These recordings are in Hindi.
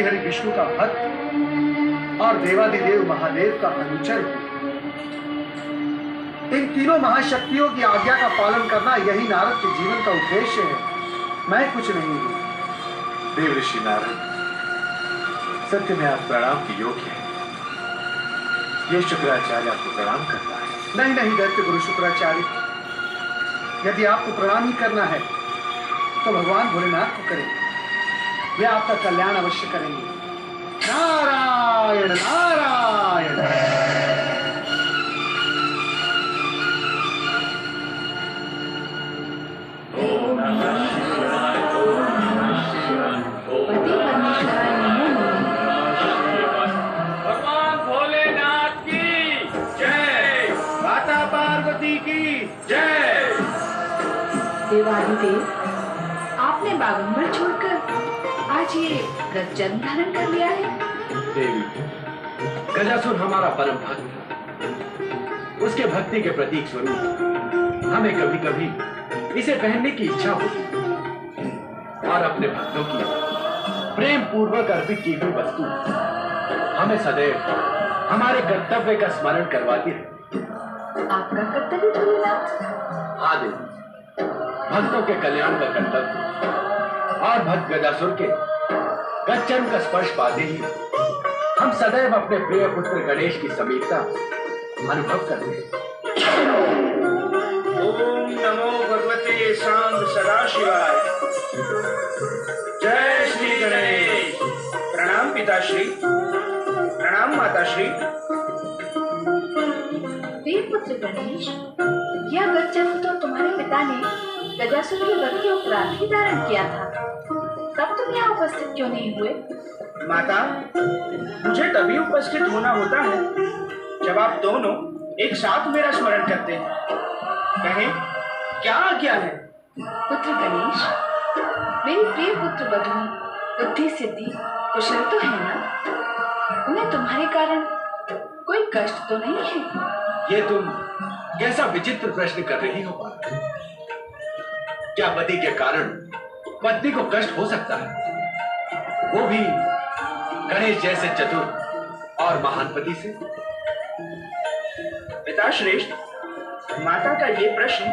श्रीहरि विष्णु का भक्त और देवादिदेव महादेव का अनुचर हूं। इन तीनों महाशक्तियों की आज्ञा का पालन करना यही नारद के जीवन का उद्देश्य है। मैं कुछ नहीं हूं। देव ऋषि नारद, सत्य में आप प्रणाम के योग्य हैं। ये शुक्राचार्य आपको प्रणाम करता है। नहीं नहीं दैत्य गुरु शुक्राचार्य, यदि आपको प्रणाम ही करना है तो भगवान भोलेनाथ को करें। वे आपका कल्याण अवश्य करेंगे। नारायण नारायण। भगवान भोलेनाथ की जय, माता पार्वती की जय। देवादिदेव, आपने बागंबर छोड़कर आज ये गजजन धारण कर लिया है। देवी, गजासुर हमारा परम भक्त, उसके भक्ति के प्रतीक स्वरूप हमें कभी कभी इसे पहनने की इच्छा होती और अपने भक्तों की प्रेम पूर्वक अर्पित की हुई वस्तु हमें सदैव हमारे कर्तव्य का स्मरण करवाती है। आपका कर्तव्य भोलेनाथ? हाँ देवी, भक्तों के कल्याण का कर्तव्य और भक्त गजासुर के गच्चन का स्पर्श पाते ही हम सदैव अपने प्रिय पुत्र गणेश की समीपता अनुभव करते हैं। ओम नमो भगवते सांब सदाशिवाय। जय श्री गणेश। प्रणाम पिताश्री, प्रणाम माताश्री। देवपुत्र गणेश, यह गज्जन तो तुम्हारे पिता ने गजासुर के वध के उपरांत ही धारण किया था। तब तुम यहाँ उपस्थित क्यों नहीं हुए? माता, मुझे तभी उपस्थित होना होता है जब आप दोनों एक साथ मेरा स्मरण करते हैं। कहें, क्या आज्ञा है? पुत्र गणेश, मेरी प्रिय पुत्र वधु बुद्धि सिद्धि कुशल तो है ना? उन्हें तुम्हारे कारण कोई कष्ट तो नहीं है? ये तुम कैसा विचित्र प्रश्न कर रही हो पार्वती? क्या पति के कारण पत्नी को कष्ट हो सकता है, वो भी गणेश जैसे चतुर और महान पति से? पिता श्रेष्ठ, माता का ये प्रश्न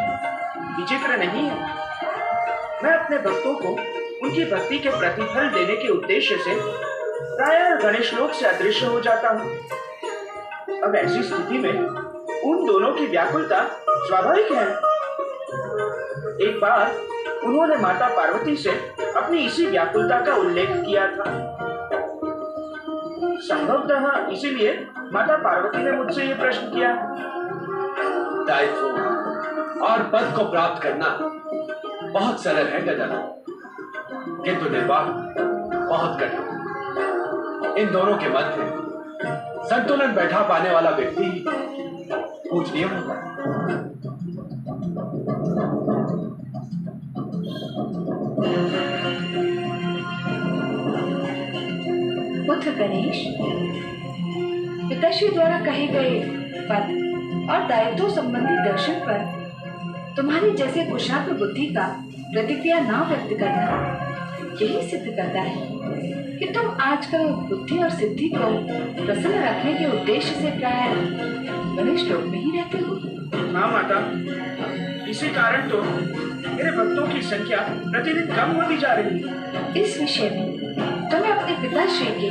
विचित्र नहीं है। मैं अपने भक्तों को उनकी भक्ति के प्रतिफल देने के उद्देश्य से प्रायः गणेश लोक से अदृश्य हो जाता हूँ। अब ऐसी स्थिति में उन दोनों की व्याकुलता स्वाभाविक है। एक बार उन्होंने माता पार्वती से अपनी इसी व्याकुलता का उल्लेख किया था। संभवतः इसीलिए माता पार्वती ने मुझसे ये प्रश्न किया। दायित्व और पद को प्राप्त करना बहुत सरल है गजानन, किंतु निर्वाह बहुत कठिन। इन दोनों के मध्य संतुलन बैठा पाने वाला व्यक्ति ही पूजनीय होगा। पुत्र गणेश, पिताश्री द्वारा कहे गए पद और दायित्व संबंधी दर्शन पर तुम्हारी जैसे कुशाग्र बुद्धि का प्रतिक्रिया न व्यक्त करना यही सिद्ध करता है कि तुम आजकल बुद्धि और सिद्धि को प्रसन्न रखने के उद्देश्य से प्राय गणेश लोक में ही रहते हो। हाँ माता, इसी कारण तो मेरे भक्तों की संख्या प्रतिदिन कम होती जा रही है। इस विषय में तुम्हें अपने पिताश्री के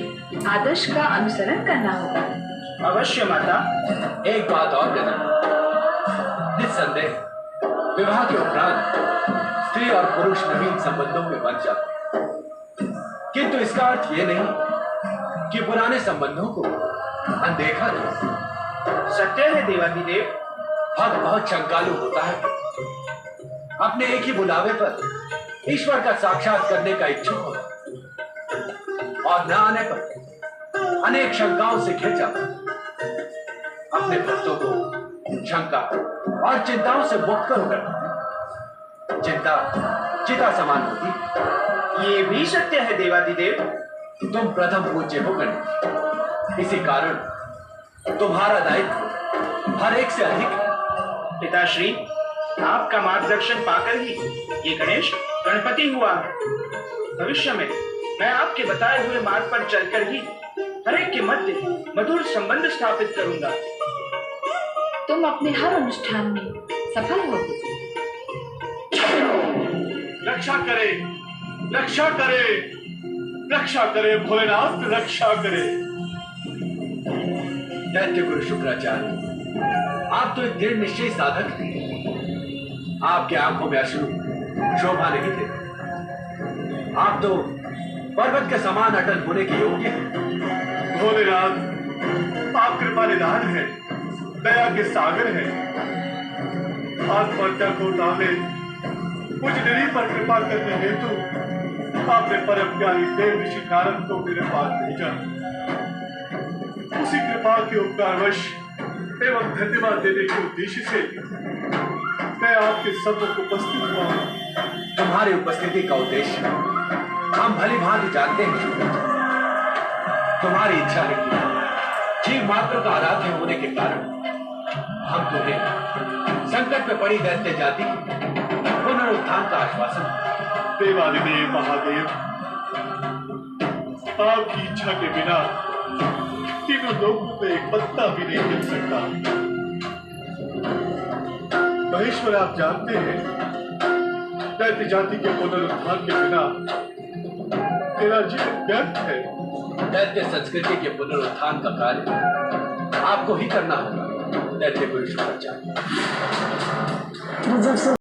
आदर्श का अनुसरण करना होगा। अवश्य माता। एक बात और गजानन, निस्संदेह विवाह के उपरांत स्त्री और पुरुष नवीन संबंधों में बंध जाते हैं, किंतु इसका अर्थ ये नहीं कि पुराने संबंधों को अनदेखा नहीं। सत्य है देवादिदेव। भक्त बहुत शंकालु होता है। अपने एक ही बुलावे पर ईश्वर का साक्षात करने का इच्छुक होता और न आने पर अनेक शंकाओं से घिर जाता। अपने भक्तों को शंका और चिंताओं से मुक्त करो। चिंता चिता समान होती। ये भी सत्य है देवादिदेव। तुम प्रथम पूज्य हो गणेश, इसी कारण तुम्हारा दायित्व हर एक से अधिक है। पिताश्री, आपका मार्गदर्शन पाकर ही ये गणेश गणपति हुआ है। भविष्य में मैं आपके बताए हुए मार्ग पर चलकर ही हरेक के मध्य मधुर संबंध स्थापित करूंगा। तुम अपने हर अनुष्ठान में सफल होगे। रक्षा करे, रक्षा करे, रक्षा करे भोलेनाथ, रक्षा करे। दैत्य गुरु शुक्राचार्य, आप तो एक दृढ़ निश्चयी साधक हैं। आपके आंखों में अश्रु शोभा नहीं देते। आप तो पर्वत के समान अटल होने के योग्य हैं। भोलेनाथ, आप कृपा निधान है, दया के सागर है। आत्महत्या को टाले मुझ निरी पर कृपा करने हेतु आपने परम ज्ञानी देव ऋषि नारद को मेरे पास भेजा। उसी कृपा के उपकारवश एवं धन्यवाद देने के उद्देश्य से मैं आपके सम्मुख उपस्थित हुआ हूं। तुम्हारी उपस्थिति का उद्देश्य हम भली भांति जानते हैं शुक्राचार्य। तुम्हारी इच्छा है कि जीव मात्र का आराध्य होने के कारण हम तुम्हें संकट में पड़ी दैत्य जाति पुनरुत्थान का आश्वासन। देवादिदेव महादेव, आपकी इच्छा के बिना तीनों लोगों पे एक पत्ता भी नहीं हिल सकता। महेश्वर, आप जानते हैं दैत्य जाति के पुनरुत्थान के बिना तेरा जीवन व्यर्थ है। दैत्य संस्कृति के पुनरुत्थान का कार्य आपको ही करना होगा दैत्य गुरु शुक्राचार्य।